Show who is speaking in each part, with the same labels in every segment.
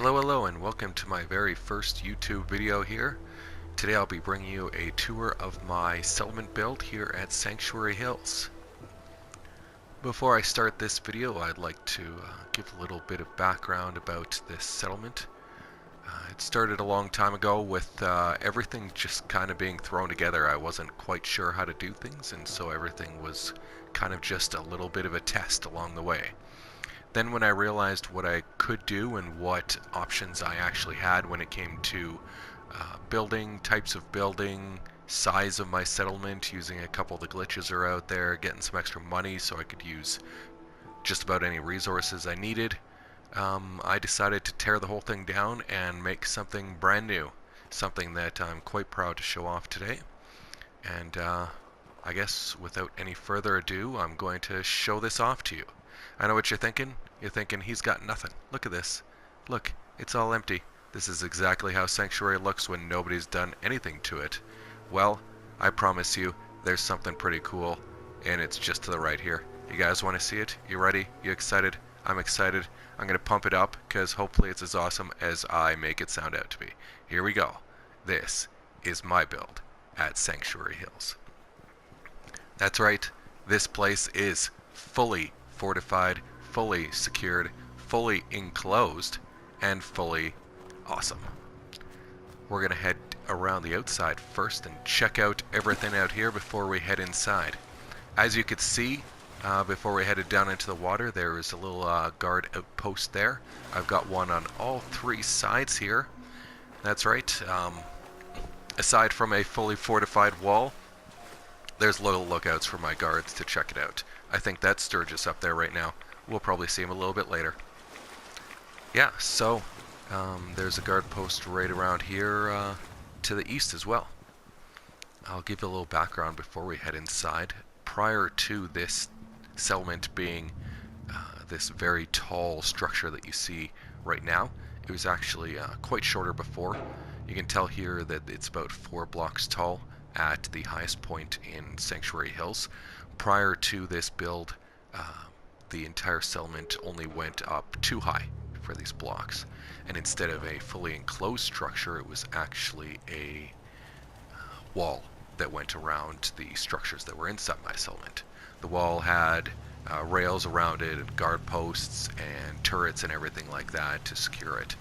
Speaker 1: Hello, and welcome to my very first YouTube video here. Today I'll be bringing you a tour of my settlement build here at Sanctuary Hills. Before I start this video, I'd like to give a little bit of background about this settlement. It started a long time ago with everything just kind of being thrown together. I wasn't quite sure how to do things, and so everything was kind of just a little bit of a test along the way. Then when I realized what I could do and what options I actually had when it came to building, types of building, size of my settlement, using a couple of the glitches that are out there, getting some extra money so I could use just about any resources I needed, I decided to tear the whole thing down and make something brand new, something that I'm quite proud to show off today. And I guess without any further ado, I'm going to show this off to you. I know what you're thinking. You're thinking he's got nothing. Look at this. Look, it's all empty. This is exactly how Sanctuary looks when nobody's done anything to it. Well, I promise you, there's something pretty cool, and it's just to the right here. You guys want to see it? You ready? You excited? I'm excited. I'm going to pump it up, because hopefully it's as awesome as I make it sound out to be. Here we go. This is my build at Sanctuary Hills. That's right. This place is fully fortified, fully secured, fully enclosed, and fully awesome. We're going to head around the outside first and check out everything out here before we head inside. As you could see, before we headed down into the water, there is a little guard outpost there. I've got one on all three sides here. That's right. Aside from a fully fortified wall, there's little lookouts for my guards to check it out. I think that's Sturgis up there right now. We'll probably see him a little bit later. Yeah, so there's a guard post right around here to the east as well. I'll give you a little background before we head inside. Prior to this settlement being this very tall structure that you see right now, it was actually quite shorter before. You can tell here that it's about 4 blocks tall at the highest point in Sanctuary Hills. Prior to this build, the entire settlement only went up 2 high for these blocks, and instead of a fully enclosed structure, it was actually a wall that went around the structures that were inside my settlement. The wall had rails around it, and guard posts and turrets and everything like that to secure it.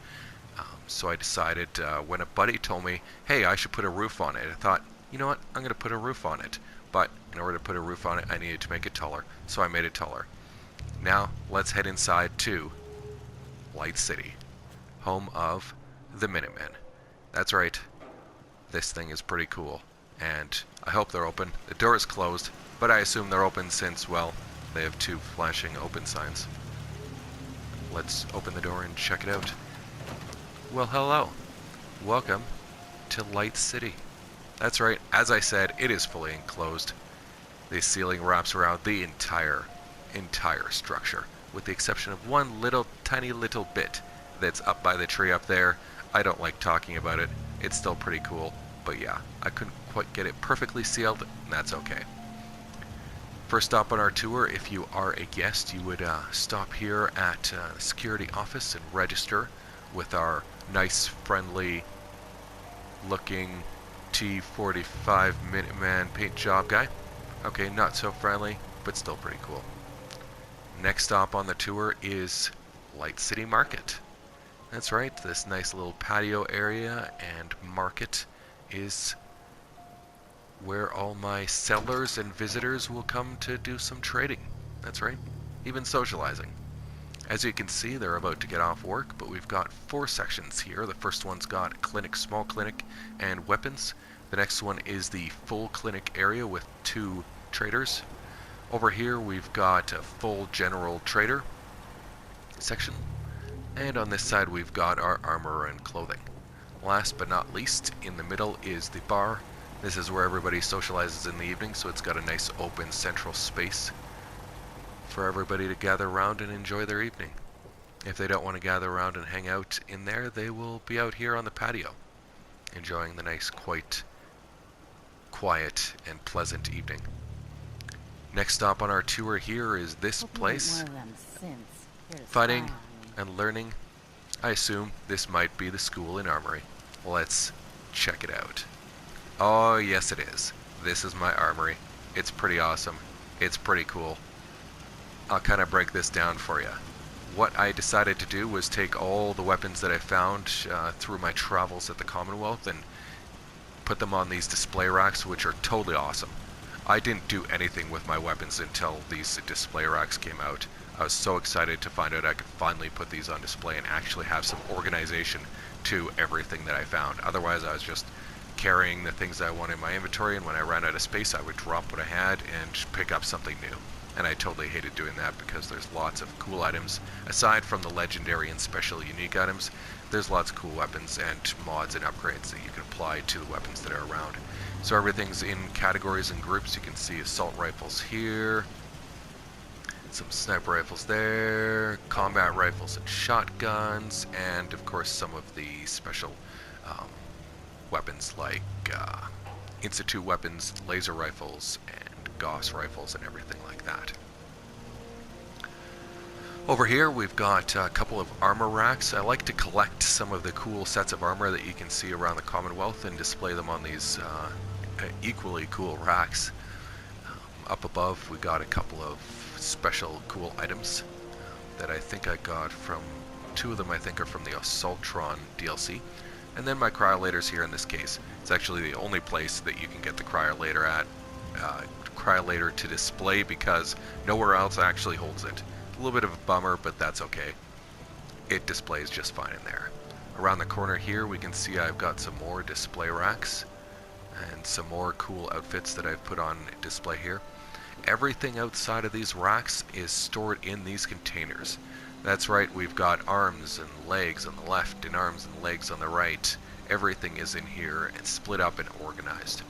Speaker 1: So I decided when a buddy told me, hey, I should put a roof on it, I thought, you know what, I'm going to put a roof on it. But in order to put a roof on it, I needed to make it taller, so I made it taller. Now, let's head inside to Light City, home of the Minutemen. That's right, this thing is pretty cool, and I hope they're open. The door is closed, but I assume they're open since, well, they have 2 flashing open signs. Let's open the door and check it out. Well, hello. Welcome to Light City. That's right, as I said, it is fully enclosed. The ceiling wraps around the entire structure, with the exception of one tiny little bit that's up by the tree up there. I don't like talking about it. It's still pretty cool, but yeah, I couldn't quite get it perfectly sealed, and that's okay. First stop on our tour, if you are a guest, you would stop here at the security office and register with our nice, friendly looking T45 Minuteman paint job guy. Okay, not so friendly, but still pretty cool. Next stop on the tour is Light City Market. That's right, this nice little patio area and market is where all my sellers and visitors will come to do some trading. That's right, even socializing. As you can see, they're about to get off work, but we've got 4 sections here. The first one's got clinic, small clinic, and weapons. The next one is the full clinic area with 2 traders. Over here we've got a full general trader section. And on this side we've got our armor and clothing. Last but not least, in the middle is the bar. This is where everybody socializes in the evening, so it's got a nice open central space for everybody to gather around and enjoy their evening. If they don't want to gather around and hang out in there, they will be out here on the patio, enjoying the nice, quite quiet and pleasant evening. Next stop on our tour here is this place. Fighting and learning I assume this might be the school and armory. Let's check it out. Oh, yes it is. This is my armory. It's pretty awesome. It's pretty cool. I'll kind of break this down for you. What I decided to do was take all the weapons that I found through my travels at the Commonwealth and put them on these display racks, which are totally awesome. I didn't do anything with my weapons until these display racks came out. I was so excited to find out I could finally put these on display and actually have some organization to everything that I found. Otherwise, I was just carrying the things I wanted in my inventory, and when I ran out of space, I would drop what I had and pick up something new. And I totally hated doing that because there's lots of cool items. Aside from the legendary and special unique items, there's lots of cool weapons and mods and upgrades that you can apply to the weapons that are around. So everything's in categories and groups. You can see assault rifles here, some sniper rifles there, combat rifles and shotguns, and of course some of the special weapons like Institute weapons, laser rifles, and Gauss rifles, and everything like that. Over here we've got a couple of armor racks. I like to collect some of the cool sets of armor that you can see around the Commonwealth and display them on these equally cool racks. Up above we got a couple of special cool items that I think I got from, two of them I think are from the Assaultron DLC. And then my cryolator's here in this case. It's actually the only place that you can get the cryolator at, cryolator to display, because nowhere else actually holds it. A little bit of a bummer, but that's okay. It displays just fine in there. Around the corner here we can see I've got some more display racks and some more cool outfits that I've put on display here. Everything outside of these racks is stored in these containers. That's right, we've got arms and legs on the left and arms and legs on the right. Everything is in here and split up and organized.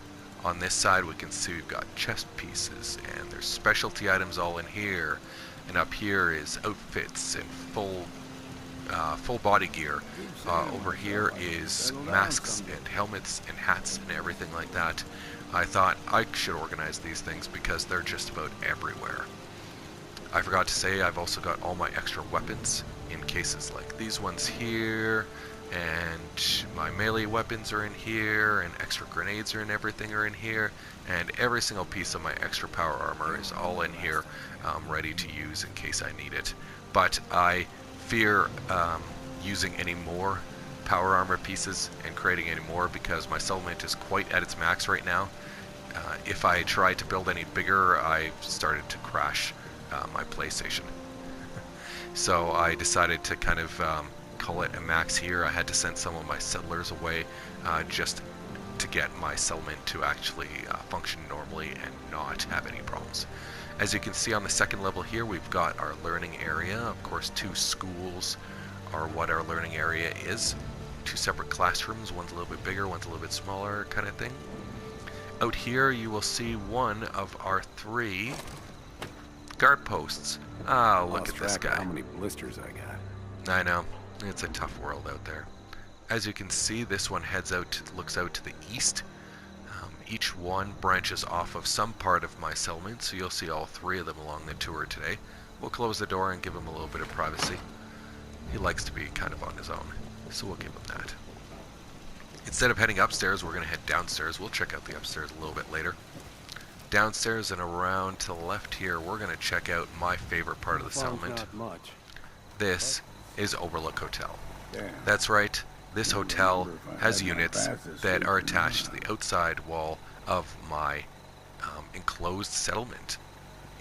Speaker 1: On this side we can see we've got chest pieces, and there's specialty items all in here. And up here is outfits and full body gear. Over here is masks and helmets and hats and everything like that. I thought I should organize these things because they're just about everywhere. I forgot to say I've also got all my extra weapons in cases like these ones here, and my melee weapons are in here, and extra grenades are in everything are in here, and every single piece of my extra power armor is all in here, ready to use in case I need it. But I fear using any more power armor pieces and creating any more because my settlement is quite at its max right now. If I tried to build any bigger, I started to crash my PlayStation. So I decided to kind of call it a max here. I had to send some of my settlers away just to get my settlement to actually function normally and not have any problems. As you can see on the second level here, we've got our learning area. Of course, two schools are what our learning area is. Two separate classrooms, one's a little bit bigger, one's a little bit smaller, kind of thing. Out here you will see one of our 3 guard posts. Ah, look at this guy.
Speaker 2: How many blisters I got?
Speaker 1: I know, it's a tough world out there. As you can see, this one looks out to the east. Each one branches off of some part of my settlement, so you'll see all 3 of them along the tour today. We'll close the door and give him a little bit of privacy. He likes to be kind of on his own, so we'll give him that. Instead of heading upstairs, we're going to head downstairs. We'll check out the upstairs a little bit later. Downstairs and around to the left here, we're going to check out my favorite part of the settlement.
Speaker 2: Not much.
Speaker 1: This is Overlook Hotel.
Speaker 2: Yeah.
Speaker 1: That's right. This hotel has units that are attached to the outside wall of my enclosed settlement.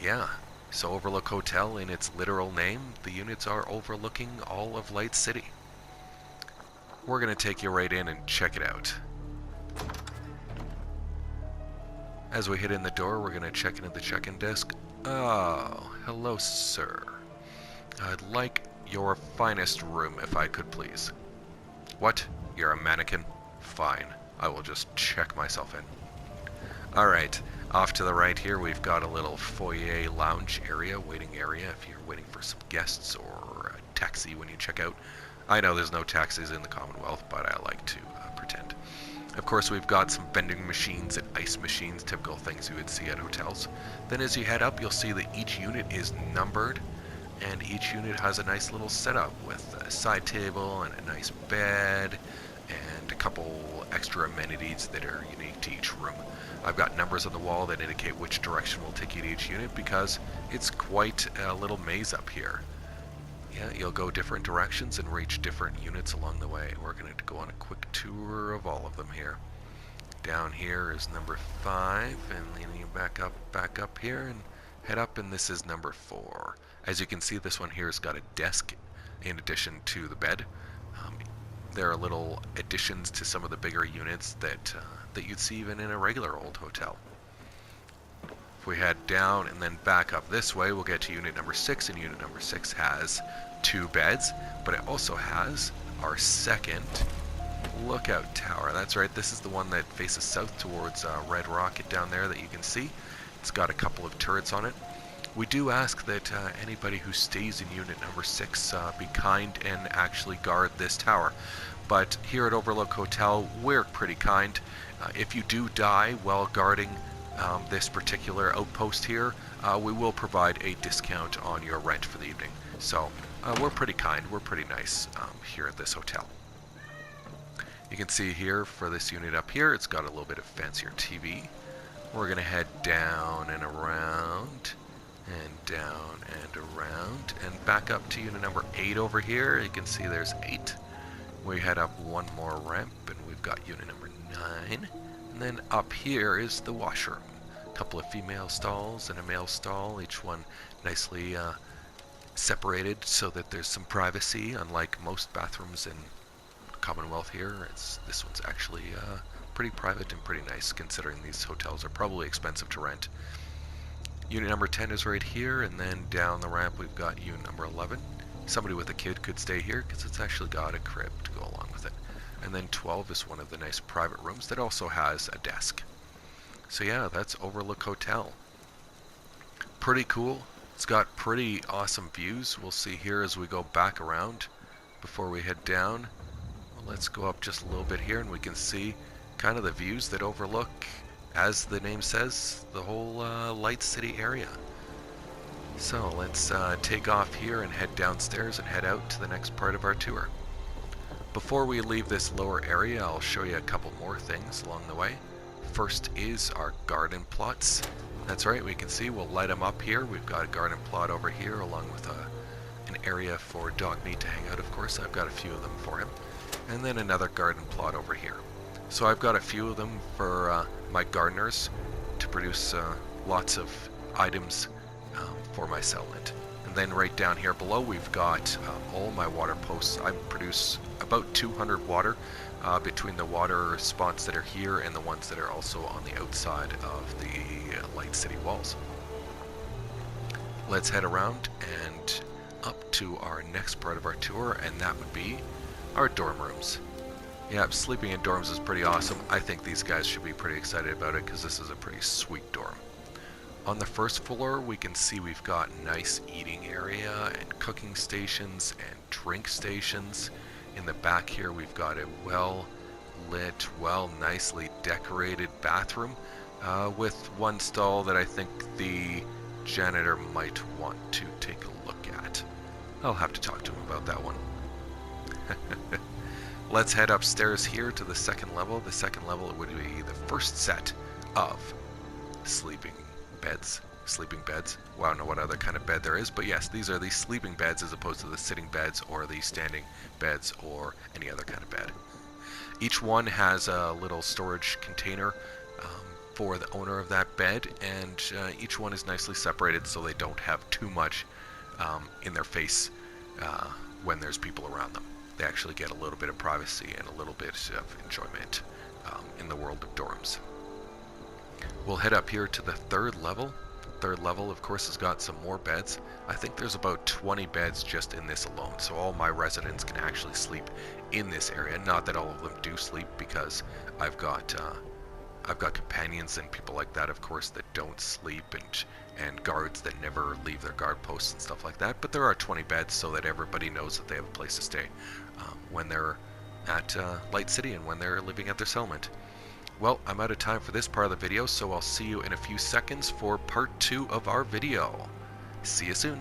Speaker 1: Yeah, so Overlook Hotel, in its literal name, the units are overlooking all of Light City. We're going to take you right in and check it out. As we hit in the door, we're going to check into the check-in desk. Oh, hello, sir. I'd like your finest room, if I could, please. What? You're a mannequin? Fine. I will just check myself in. Alright, off to the right here we've got a little foyer lounge area, waiting area if you're waiting for some guests or a taxi when you check out. I know there's no taxis in the Commonwealth, but I like to pretend. Of course, we've got some vending machines and ice machines, typical things you would see at hotels. Then as you head up, you'll see that each unit is numbered and each unit has a nice little setup with a side table and a nice bed and a couple extra amenities that are unique to each room. I've got numbers on the wall that indicate which direction will take you to each unit because it's quite a little maze up here. Yeah, you'll go different directions and reach different units along the way. We're going to go on a quick tour of all of them here. Down here is number 5, and leaning back up here, and head up, and this is number 4. As you can see, this one here has got a desk in addition to the bed. There are little additions to some of the bigger units that you'd see even in a regular old hotel. If we head down and then back up this way, we'll get to unit number 6, and unit number 6 has 2 beds, but it also has our second lookout tower. That's right, this is the one that faces south towards Red Rocket down there that you can see. It's got a couple of turrets on it. We do ask that anybody who stays in unit number 6 be kind and actually guard this tower. But here at Overlook Hotel, we're pretty kind. If you do die while guarding this particular outpost here, we will provide a discount on your rent for the evening. So we're pretty kind, we're pretty nice here at this hotel. You can see here for this unit up here, it's got a little bit of fancier TV. We're going to head down and around, and down and around, and back up to unit number 8 over here. You can see there's 8. We head up one more ramp, and we've got unit number 9. And then up here is the washroom. A couple of female stalls and a male stall, each one nicely separated so that there's some privacy, unlike most bathrooms in Commonwealth here. This one's actually pretty private and pretty nice, considering these hotels are probably expensive to rent. Unit number 10 is right here, and then down the ramp we've got unit number 11. Somebody with a kid could stay here because it's actually got a crib to go along with it. And then 12 is one of the nice private rooms that also has a desk. So yeah, that's Overlook Hotel. Pretty cool. It's got pretty awesome views. We'll see here as we go back around before we head down. Well, let's go up just a little bit here, and we can see kind of the views that overlook, as the name says, the whole Light City area. So let's take off here and head downstairs and head out to the next part of our tour. Before we leave this lower area, I'll show you a couple more things along the way. First is our garden plots. That's right, we can see we'll light them up here. We've got a garden plot over here along with an area for dog meat to hang out, of course. I've got a few of them for him. And then another garden plot over here. So I've got a few of them for my gardeners to produce lots of items for my settlement. And then right down here below we've got all my water posts. I produce about 200 water between the water spots that are here and the ones that are also on the outside of the Light City walls. Let's head around and up to our next part of our tour, and that would be our dorm rooms. Yeah, sleeping in dorms is pretty awesome. I think these guys should be pretty excited about it because this is a pretty sweet dorm. On the first floor, we can see we've got nice eating area and cooking stations and drink stations. In the back here, we've got a well-lit, nicely decorated bathroom with one stall that I think the janitor might want to take a look at. I'll have to talk to him about that one. Let's head upstairs here to the second level. The second level would be the first set of sleeping beds. Well, I don't know what other kind of bed there is, but yes, these are the sleeping beds as opposed to the sitting beds or the standing beds or any other kind of bed. Each one has a little storage container for the owner of that bed, and each one is nicely separated so they don't have too much in their face when there's people around them. They actually get a little bit of privacy and a little bit of enjoyment in the world of dorms. We'll head up here to the third level. The third level, of course, has got some more beds. I think there's about 20 beds just in this alone, so all my residents can actually sleep in this area. Not that all of them do sleep, because I've got companions and people like that, of course, that don't sleep, and guards that never leave their guard posts and stuff like that. But there are 20 beds so that everybody knows that they have a place to stay when they're at Light City and when they're living at their settlement. Well, I'm out of time for this part of the video, so I'll see you in a few seconds for part 2 of our video. See you soon.